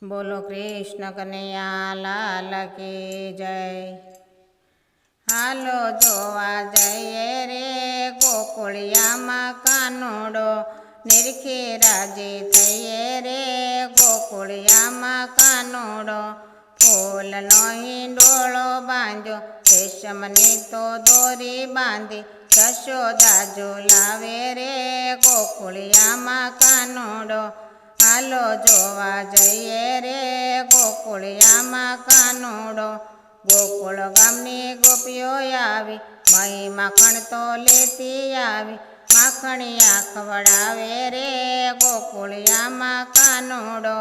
बोलो कृष्ण कन्हैया लाल की जय। हालो जोवा जइए रे गोकुळिया मां कानूड़ो, निरखी राजी थईए रे गोकुळिया मां कानूड़ो। फूलनो हिंडोळो बांध्यो, रेशमनी तो दोरी बांधी, यशोदा झूलावे रे गोकुळिया मां कानूड़ो। हालो जोवा जइए रे गोकुळिया मां कानूड़ो। गोकुळ गामनी गोपीओ आवी, मही माखण तो लेती आवी, माखणिया खवड़ावे रे गोकुळिया मां कानूड़ो।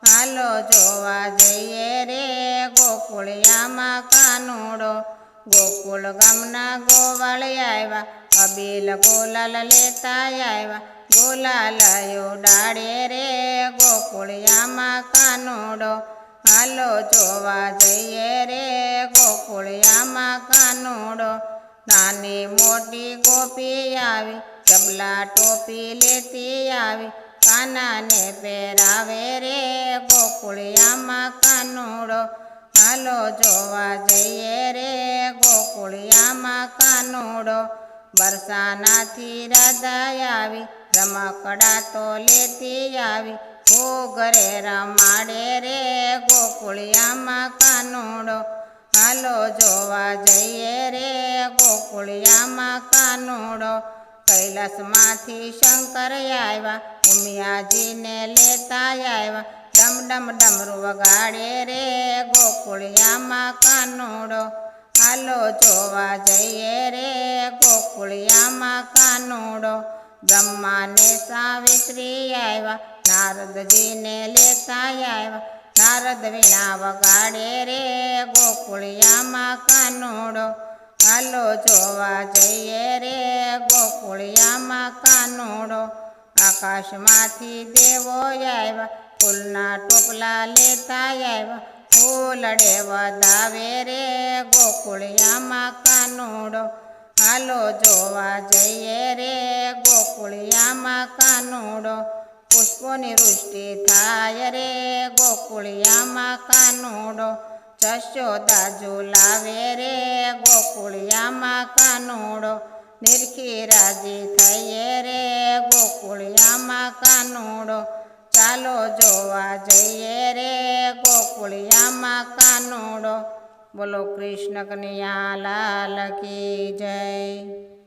हालो जोवा जइए रे गोकुळिया मां कानूड़ो। गोकुळ गामना गोवाळ आव्या, अबील गुलाल लेता आव्या, गुलाल उडाड़े रे गोकुळिया मां कानूड़ो। हालो जोवा जइए रे गोकुळिया मां कानूड़ो। नानी मोटी गोपी आवी, चबला टोपी लेती आवी, काना ने पहेरावे रे गोकुळिया मां कानूड़ो। हालो जोवा जइए रे गोकुळिया मां कानूड़ो। बरसाना थी राधा आवी, रमकड़ा तो लेती आवी, घोघरे रमाड़े रे गोकुळिया मां कानूड़ो। हालो जोवा जइए रे गोकुळिया मां कानूड़ो। कैलास माथी शंकर आव्या, उमियाजी ने लेता आव्या, डम डम डमरू वगाड़े रे गोकुळिया मां कानूड़ो। हालो जोवा जइए रे गोकुळिया मां कानूड़ो। ब्रह्मा ने सावित्री आव्या, नारद जी ने लेता आव्या, नारद वीणा वगाड़े रे गोकुळिया मां कानूड़ो। हालो जोवा जइए रे गोकुळिया मां कानूड़ो। आकाश माथी देवो आव्या, फूलना टोपला लेता आव्या, फूलड़े वधावे रे गोकुळिया मां कानूड़ो। हालो जोवा जइए रे गोकुळिया मां कानूड़ो। पुष्पोनी वृष्टि थाय रे गोकुळिया मां कानूड़ो। यशोदा झूलावे रे गोकुळिया मां कानूड़ो। निरखी राजी थईए रे गोकुळिया मां कानूड़ो। चालो जोवा जइए रे गोकुळिया मां कानूड़ो। बोलो कृष्ण कन्हैया लाल की जय।